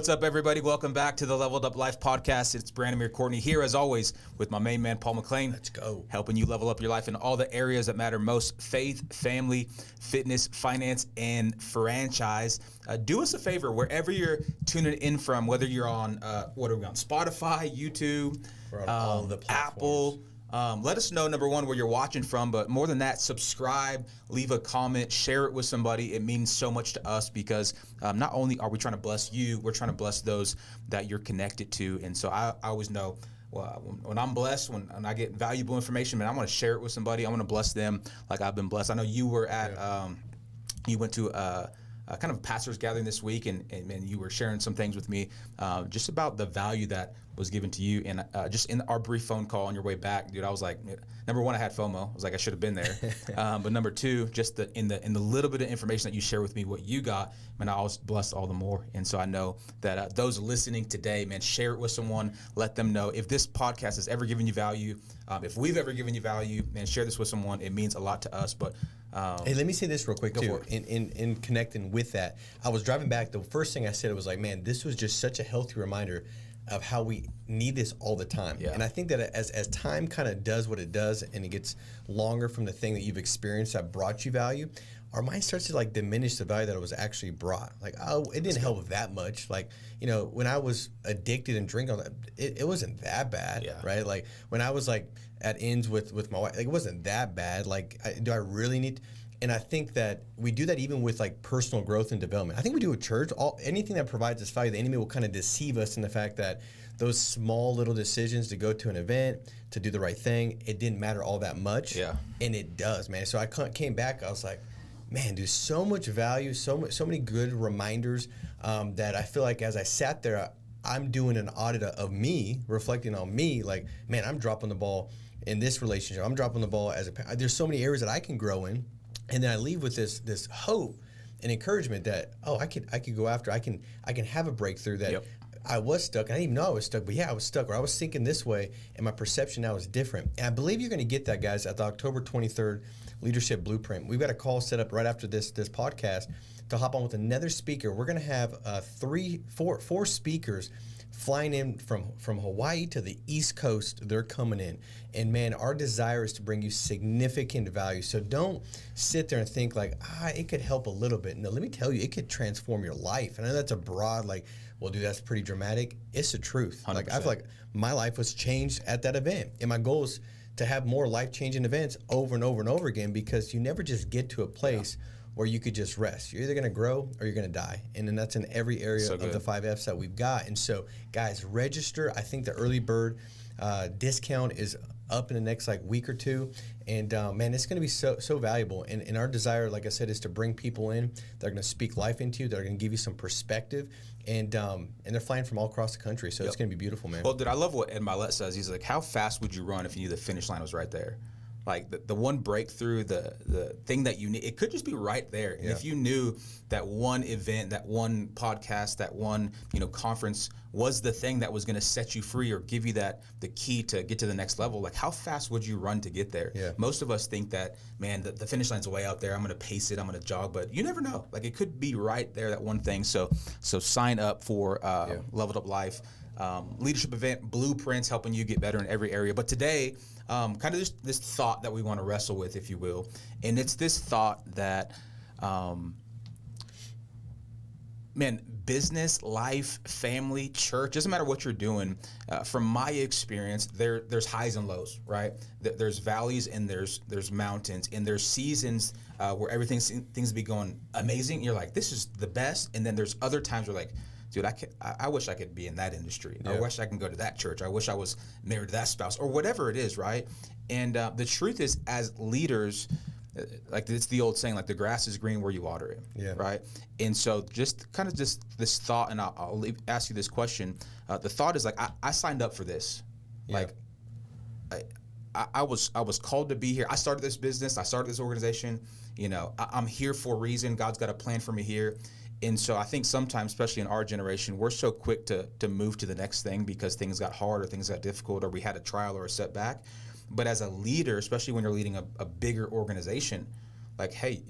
What's up, everybody? Welcome back to the Leveled Up Life podcast. It's Branamier, Courtney here, as always, with my main man, Paul McClain. Let's go. Helping you level up your life in all the areas that matter most: faith, family, fitness, finance, and franchise. Do us a favor, wherever you're tuning in from, whether you're on, Spotify, YouTube, We're on all the Apple. Let us know, number one, where you're watching from, but more than that, subscribe, leave a comment, share it with somebody. It means so much to us because not only are we trying to bless you, we're trying to bless those that you're connected to. And so I always know, when I'm blessed, when I get valuable information, man, I want to share it with somebody. I want to bless them like I've been blessed. I know you were at, you went to kind of a pastor's gathering this week, and you were sharing some things with me just about the value that was given to you. And just in our brief phone call on your way back, dude, I was like, number one, I had FOMO. I was like, I should have been there. But number two, just in the little bit of information that you share with me, what you got, man, I was blessed all the more. And so I know that those listening today, man, share it with someone. Let them know if this podcast has ever given you value. If we've ever given you value, man, share this with someone. It means a lot to us. But hey, let me say this real quick too. In connecting with that, I was driving back. The first thing I said was like, man, this was just such a healthy reminder of how we need this all the time. Yeah. And I think that as time kind of does what it does, and it gets longer from the thing that you've experienced that brought you value, our mind starts to like diminish the value that it was actually brought. Like, oh, it didn't help that much. Like, you know, when I was addicted and drinking, it wasn't that bad, right? Like when I was like at ends with my wife, like it wasn't that bad. Like, do I really need to? And I think that we do that even with like personal growth and development. I think we do with church. Anything that provides us value, the enemy will kind of deceive us in the fact that those small little decisions to go to an event, to do the right thing, it didn't matter all that much. Yeah. And it does, man. So I came back, I was like, man, dude, so much value, so many good reminders that I feel like as I sat there, I'm doing an audit of me, reflecting on me, like, man, I'm dropping the ball in this relationship. I'm dropping the ball there's so many areas that I can grow in. And then I leave with this hope and encouragement that, oh, I could go after, I can have a breakthrough that I was stuck. And I didn't even know I was stuck, but yeah, I was stuck, or I was thinking this way, and my perception now is different. And I believe you're going to get that, guys, at the October 23rd Leadership Blueprint. We've got a call set up right after this podcast to hop on with another speaker. We're going to have four speakers flying in from Hawaii to the East Coast. They're coming in. And man, our desire is to bring you significant value. So don't sit there and think like, it could help a little bit. No, let me tell you, it could transform your life. And I know that's a broad, like, well, dude, that's pretty dramatic. It's the truth. 100%. Like, I feel like my life was changed at that event. And my goal is to have more life-changing events over and over and over again, because you never just get to a place where you could just rest. You're either going to grow or you're going to die. And then that's in every area of the 5 F's that we've got. And so, guys, register. I think the early bird discount is up in the next like week or two. And man, it's going to be so valuable. And our desire, like I said, is to bring people in that are going to speak life into you, that are going to give you some perspective. And they're flying from all across the country. So it's going to be beautiful, man. Well, dude, I love what Ed Milet says. He's like, how fast would you run if you knew the finish line was right there? Like the one breakthrough, the thing that you need, it could just be right there. And if you knew that one event, that one podcast, that one conference was the thing that was going to set you free or give you the key to get to the next level, like how fast would you run to get there? Yeah. Most of us think that, man, the finish line's way out there. I'm going to pace it. I'm going to jog, but you never know. Like it could be right there, that one thing. So sign up for Leveled Up Life. Leadership event, blueprints, helping you get better in every area. But today, kind of this thought that we want to wrestle with, if you will, and it's this thought that, business, life, family, church, doesn't matter what you're doing. From my experience, there's highs and lows, right? There's valleys and there's mountains, and there's seasons where things be going amazing. You're like, this is the best, and then there's other times where like, dude, I wish I could be in that industry. I wish I can go to that church. I wish I was married to that spouse, or whatever it is, right? And the truth is, as leaders, like it's the old saying, like the grass is green where you water it, right? And so just this thought, and I'll ask you this question. The thought is like, I signed up for this. Like I was called to be here. I started this business. I started this organization. I'm here for a reason. God's got a plan for me here. And so I think sometimes, especially in our generation, we're so quick to move to the next thing because things got hard or things got difficult or we had a trial or a setback. But as a leader, especially when you're leading a bigger organization, like, hey,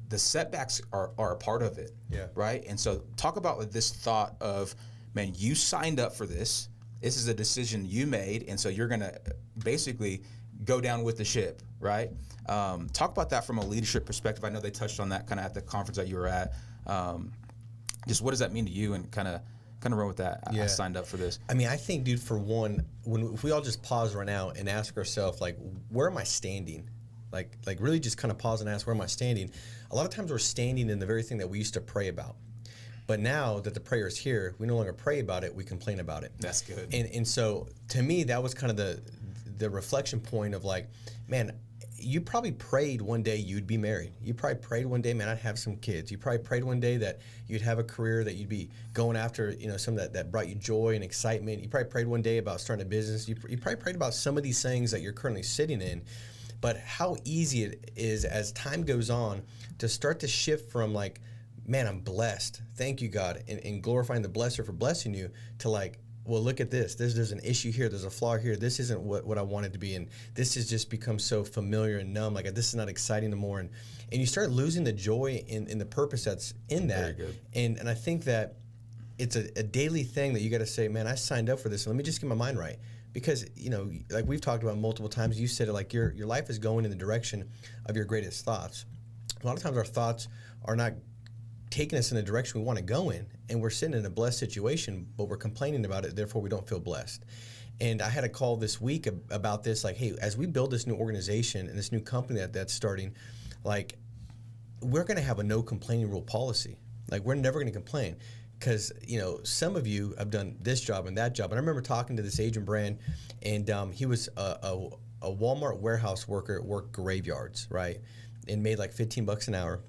the setbacks are a part of it. Yeah. Right. And so talk about this thought of, man, you signed up for this. This is a decision you made, and so you're going to basically go down with the ship, right? Talk about that from a leadership perspective. I know they touched on that kind of at the conference that you were at. Just what does that mean to you, and kind of run with that? I signed up for this. I mean, I think, dude, for one, if we all just pause right now and ask ourselves, like, where am I standing? Like really just kind of pause and ask, where am I standing? A lot of times we're standing in the very thing that we used to pray about. But now that the prayer is here, we no longer pray about it, we complain about it. That's good. And so to me, that was kind of the reflection point of like, man, you probably prayed one day you'd be married. You probably prayed one day, man, I'd have some kids. You probably prayed one day that you'd have a career, that you'd be going after, some that brought you joy and excitement. You probably prayed one day about starting a business. You probably prayed about some of these things that you're currently sitting in. But how easy it is as time goes on to start to shift from like, man, I'm blessed. Thank you, God. And glorifying the blesser for blessing you, to like, well, look at this. There's an issue here. There's a flaw here. This isn't what I wanted to be. And this has just become so familiar and numb. Like, this is not exciting anymore. And you start losing the joy in the purpose that's in that. Very good. And I think that it's a daily thing that you got to say, man, I signed up for this. Let me just get my mind right. Because, like we've talked about multiple times, you said it, like your life is going in the direction of your greatest thoughts. A lot of times our thoughts are not taking us in the direction we want to go in, and we're sitting in a blessed situation, but we're complaining about it, therefore we don't feel blessed. And I had a call this week about this, like, hey, as we build this new organization and this new company that's starting, like, we're going to have a no complaining rule policy. Like, we're never going to complain, because, some of you have done this job and that job. And I remember talking to this agent, Brand, and he was a Walmart warehouse worker, worked graveyards, right, and made like $15 an hour.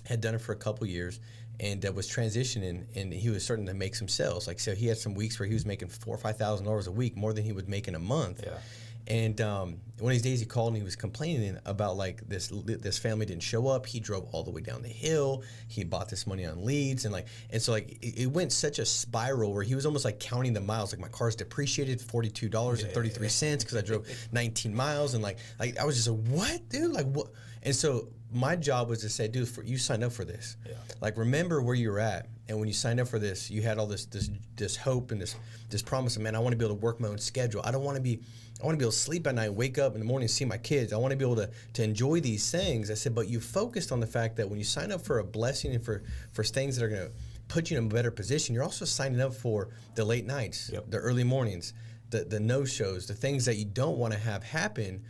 Had done it for a couple years, and was transitioning, and he was starting to make some sales. Like, so he had some weeks where he was making $4,000 or $5,000 a week, more than he would make in a month. Yeah. And one of these days he called and he was complaining about like this family didn't show up. He drove all the way down the hill. He bought this money on leads, and so it went such a spiral where he was almost like counting the miles. Like, my car's depreciated $42.33 because I drove 19 miles, and like I was just like, what, dude? Like, what? And so my job was to say, dude, you signed up for this. Yeah. Like, remember where you were at, and when you signed up for this, you had all this hope and this promise of, man, I want to be able to work my own schedule. I want to be able to sleep at night, wake up in the morning, see my kids. I want to be able to enjoy these things. I said, but you focused on the fact that when you sign up for a blessing and for things that are going to put you in a better position, you're also signing up for the late nights, yep, the early mornings, the no-shows, the things that you don't want to have happen.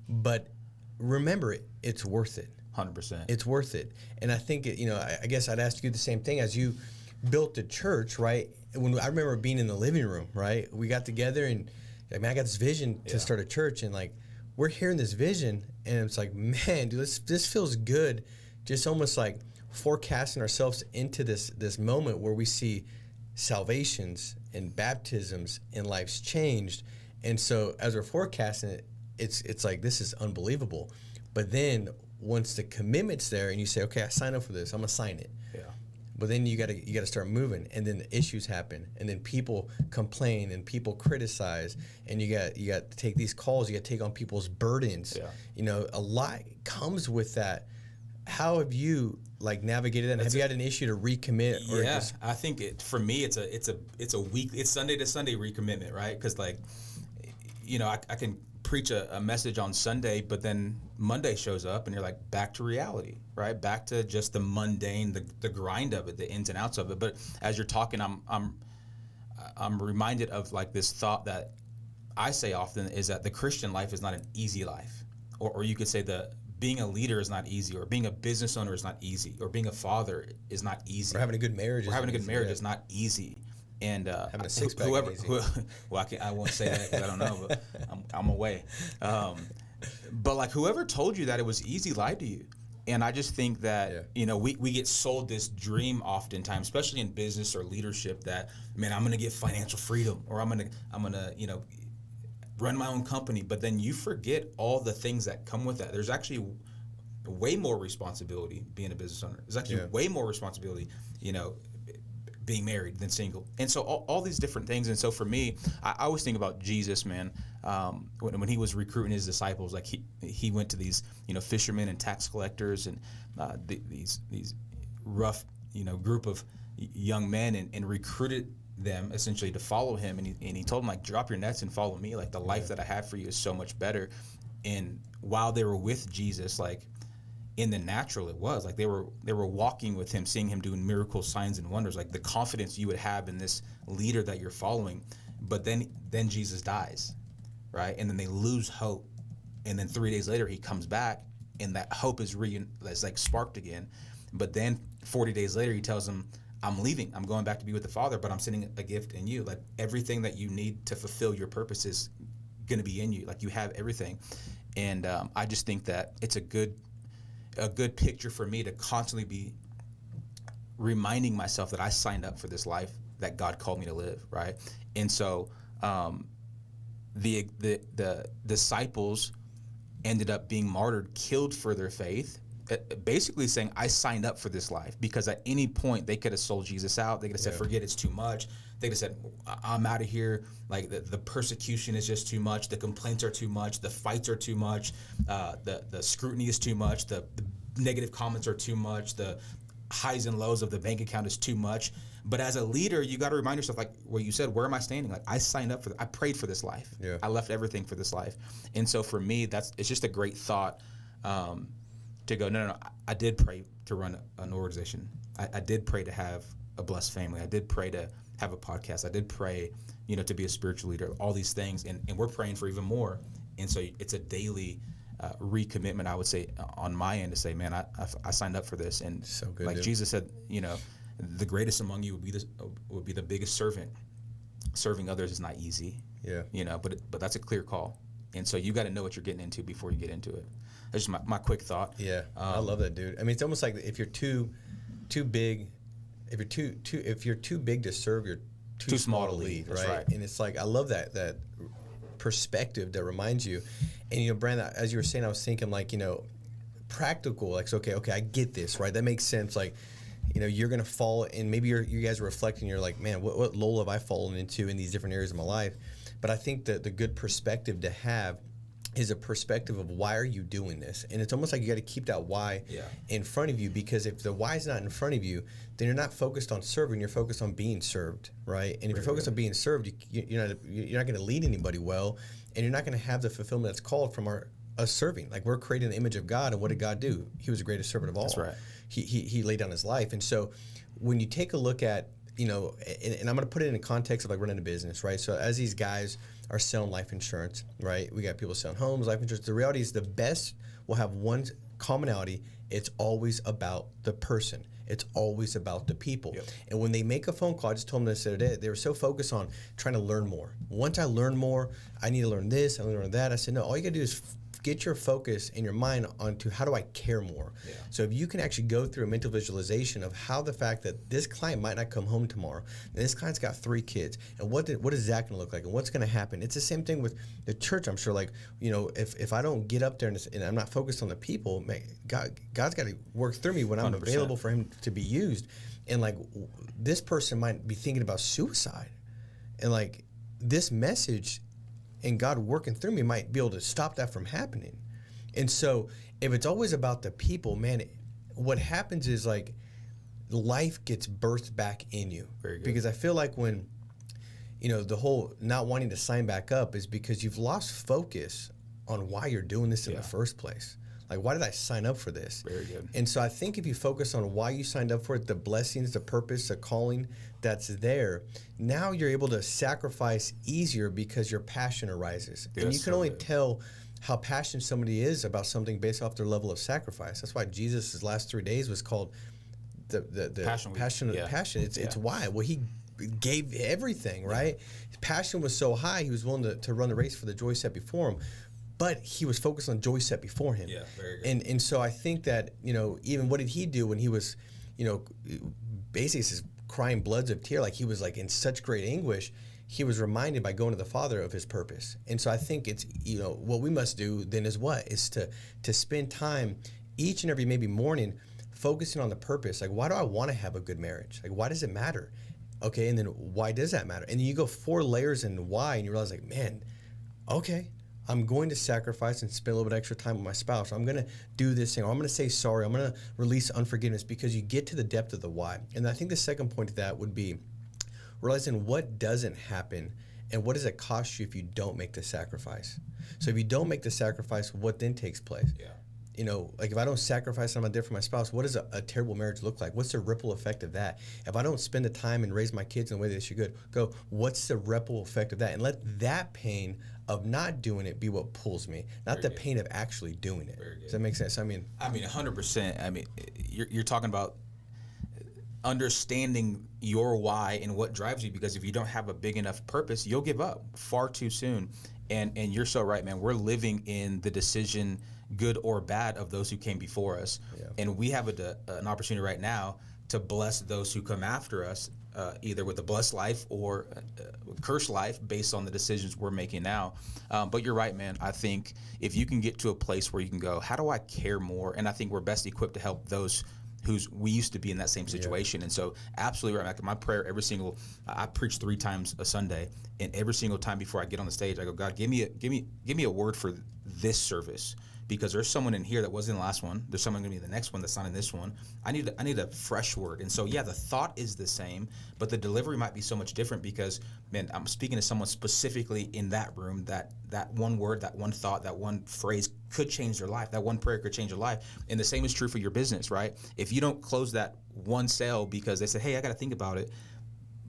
But remember, it's worth it. 100%. It's worth it. And I think, I guess I'd ask you the same thing as you built the church, right? When I remember being in the living room, right? We got together and, I got this vision to start a church, and like, we're hearing this vision, and it's like, man, dude, this feels good. Just almost like forecasting ourselves into this moment where we see salvations and baptisms and lives changed. And so as we're forecasting it, it's like, this is unbelievable. But then once the commitment's there and you say, okay, I signed up for this, I'm gonna sign it. Yeah. But then you gotta start moving, and then the issues happen, and then people complain and people criticize, and you got to take these calls, you got to take on people's burdens. Yeah. A lot comes with that. How have you navigated that? Have you had an issue to recommit? Or I think for me it's a week. It's Sunday to Sunday recommitment, right? Because I can preach a message on Sunday, but then Monday shows up and you're like, back to reality, right? Back to just the mundane, the grind of it, the ins and outs of it. But as you're talking, I'm reminded of this thought that I say often, is that the Christian life is not an easy life, or you could say being a leader is not easy, or being a business owner is not easy, or being a father is not easy. Or having a good marriage is not easy. And having a six-pack I won't say that because I don't know, but I'm away. But whoever told you that it was easy lied to you. And I just think that we get sold this dream oftentimes, especially in business or leadership, that, man, I'm going to get financial freedom, or I'm going to run my own company. But then you forget all the things that come with that. There's actually way more responsibility being a business owner. There's actually way more responsibility, being married than single. And so all these different things. And so for me, I always think about Jesus, man. When he was recruiting his disciples, like he went to these, fishermen and tax collectors and these rough, group of young men and recruited them essentially to follow him. And he told them, like, drop your nets and follow me. Like, the life that I have for you is so much better. And while they were with Jesus, like, in the natural, it was like they were walking with him, seeing him doing miracles, signs, and wonders, like the confidence you would have in this leader that you're following. But then Jesus dies, right? And then they lose hope. And then 3 days later, he comes back, and that hope is like sparked again. But then 40 days later, he tells them, I'm leaving. I'm going back to be with the Father, but I'm sending a gift in you. Like, everything that you need to fulfill your purpose is going to be in you. Like, you have everything. And I just think that it's a good picture for me to constantly be reminding myself that I signed up for this life that God called me to live, right? And so the disciples ended up being martyred, killed for their faith, basically saying, I signed up for this life, because at any point they could have sold Jesus out. They could have said, forget, it's too much. They could have said, I'm out of here. Like, the persecution is just too much. The complaints are too much. The fights are too much. The scrutiny is too much. The negative comments are too much. The highs and lows of the bank account is too much. But as a leader, you got to remind yourself, like what you said, where am I standing? Like, I signed up I prayed for this life. Yeah. I left everything for this life. And so for me, it's just a great thought to go, no, I did pray to run an organization. I did pray to have a blessed family. I did pray to have a podcast. I did pray, to be a spiritual leader, all these things. And we're praying for even more. And so it's a daily recommitment, I would say, on my end, to say, man, I signed up for this. And so good, like dude. Jesus said, the greatest among you would be the biggest servant. Serving others is not easy. Yeah. But that's a clear call. And so you got to know what you're getting into before you get into it. That's just my quick thought. Yeah, I love that, dude. I mean, it's almost like if you're too big, if you're too big to serve, you're too small to lead, right? And it's like, I love that perspective that reminds you. And Brandon, as you were saying, I was thinking, like, practical. Like, so, okay, I get this, right? That makes sense. Like, you're gonna fall, and maybe you guys are reflecting. You're like, man, what lull have I fallen into in these different areas of my life? But I think that the good perspective to have is a perspective of, why are you doing this? And it's almost like you got to keep that why in front of you, because if the why is not in front of you, then you're not focused on serving, you're focused on being served, right? And if you're focused on being served, you're not going to lead anybody well, and you're not going to have the fulfillment that's called from us serving. Like, we're creating the image of God, and what did God do? He was the greatest servant of all. That's right. He laid down his life. And so when you take a look at, and I'm going to put it in the context of like running a business, right? So as these guys are selling life insurance, right? We got people selling homes, life insurance. The reality is, the best will have one commonality. It's always about the person. It's always about the people. Yep. And when they make a phone call, I just told them this the other day, they were so focused on trying to learn more. Once I learn more, I need to learn this, I need to learn that. I said, no, all you got to do is get your focus and your mind onto, how do I care more? Yeah. So if you can actually go through a mental visualization of how the fact that this client might not come home tomorrow, and this client's got 3 kids, and what is that going to look like, and what's going to happen? It's the same thing with the church. I'm sure, like, if I don't get up there and I'm not focused on the people, man, God's got to work through me when I'm 100%. Available for him to be used. And like, this person might be thinking about suicide, and like, this message and God working through me might be able to stop that from happening. And so if it's always about the people, man, what happens is, like, life gets birthed back in you. Very good. Because I feel like when, the whole not wanting to sign back up is because you've lost focus on why you're doing this in the first place. Like, why did I sign up for this? Very good. And so I think if you focus on why you signed up for it, the blessings, the purpose, the calling that's there, now you're able to sacrifice easier because your passion arises. And you can only tell how passionate somebody is about something based off their level of sacrifice. That's why Jesus' last 3 days was called the passion. It's why. Well, he gave everything, right? His passion was so high, he was willing to run the race for the joy set before him. But he was focused on joy set before him. Yeah, very good. And so I think that, even what did he do when he was, basically says crying bloods of tears, like he was like in such great anguish, he was reminded by going to the Father of his purpose. And so I think it's, what we must do then is to spend time each and every maybe morning focusing on the purpose. Like, why do I want to have a good marriage? Like, why does it matter? Okay, and then why does that matter? And then you go 4 layers in why, and you realize, like, man, okay, I'm going to sacrifice and spend a little bit extra time with my spouse. I'm going to do this thing. Or I'm going to say sorry. I'm going to release unforgiveness, because you get to the depth of the why. And I think the second point to that would be realizing what doesn't happen and what does it cost you if you don't make the sacrifice. So if you don't make the sacrifice, what then takes place? Yeah. You know, like if I don't sacrifice and I'm there for my spouse, what does a terrible marriage look like? What's the ripple effect of that? If I don't spend the time and raise my kids in the way they should go, what's the ripple effect of that? And let that pain of not doing it be what pulls me, not the pain of actually doing it. Does that make sense? I mean, 100%. I mean, you're talking about understanding your why and what drives you, because if you don't have a big enough purpose, you'll give up far too soon. And you're so right, man. We're living in the decision, good or bad, of those who came before us. Yeah. And we have an opportunity right now to bless those who come after us, either with a blessed life or a cursed life based on the decisions we're making now. But you're right, man. I think if you can get to a place where you can go, how do I care more? And I think we're best equipped to help those we used to be in that same situation. Yeah. And so absolutely right. Like my prayer I preach 3 times a Sunday, and every single time before I get on the stage, I go, God, give me a word for this service, because there's someone in here that wasn't in the last one. There's someone going to be in the next one that's not in this one. I need a fresh word. And so, yeah, the thought is the same, but the delivery might be so much different, because, man, I'm speaking to someone specifically in that room that one word, that one thought, that one phrase could change their life. That one prayer could change their life. And the same is true for your business, right? If you don't close that one sale because they said, hey, I got to think about it.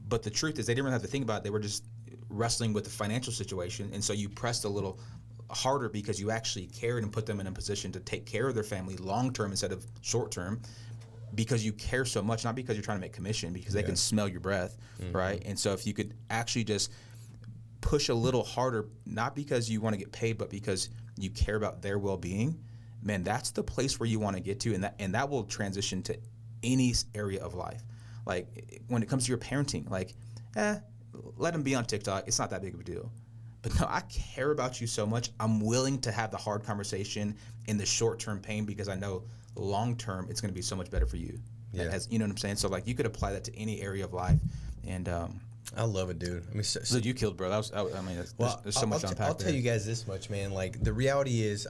But the truth is they didn't really have to think about it. They were just wrestling with the financial situation. And so you pressed a little harder because you actually cared and put them in a position to take care of their family long term instead of short term, because you care so much, not because you're trying to make commission, because they can smell your breath, right? And so if you could actually just push a little harder, not because you want to get paid, but because you care about their well-being, man, that's the place where you want to get to, and that will transition to any area of life. Like when it comes to your parenting, like, let them be on TikTok. It's not that big of a deal. But no, I care about you so much. I'm willing to have the hard conversation in the short-term pain, because I know long-term it's going to be so much better for you. Yeah. You know what I'm saying? So like you could apply that to any area of life. And I love it, dude. I mean, so you killed, bro. There's so much to unpack. I'll tell you guys this much, man. Like the reality is,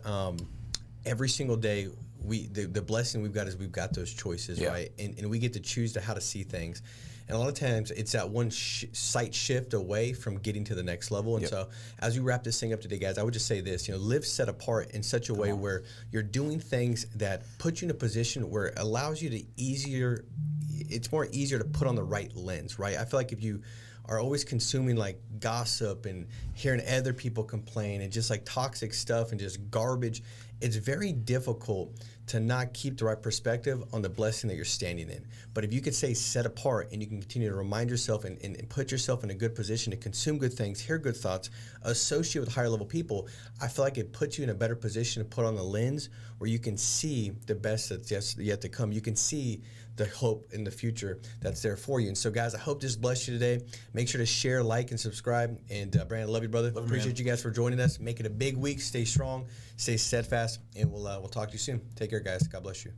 every single day the blessing we've got is we've got those choices, right? And we get to choose how to see things. And a lot of times it's that one sight shift away from getting to the next level. And so as we wrap this thing up today, guys, I would just say this, live set apart in such a way where you're doing things that put you in a position where it allows you to it's more easier to put on the right lens, right? I feel like if you are always consuming like gossip and hearing other people complain and just like toxic stuff and just garbage, it's very difficult to not keep the right perspective on the blessing that you're standing in. But if you could stay set apart and you can continue to remind yourself and put yourself in a good position to consume good things, hear good thoughts, associate with higher level people, I feel like it puts you in a better position to put on the lens where you can see the best that's yet to come. You can see the hope in the future that's there for you. And so, guys, I hope this blessed you today. Make sure to share, like, and subscribe. And Brandon, love you, brother. Appreciate you guys for joining us. Make it a big week. Stay strong, stay steadfast, and we'll talk to you soon. Take care, guys. God bless you.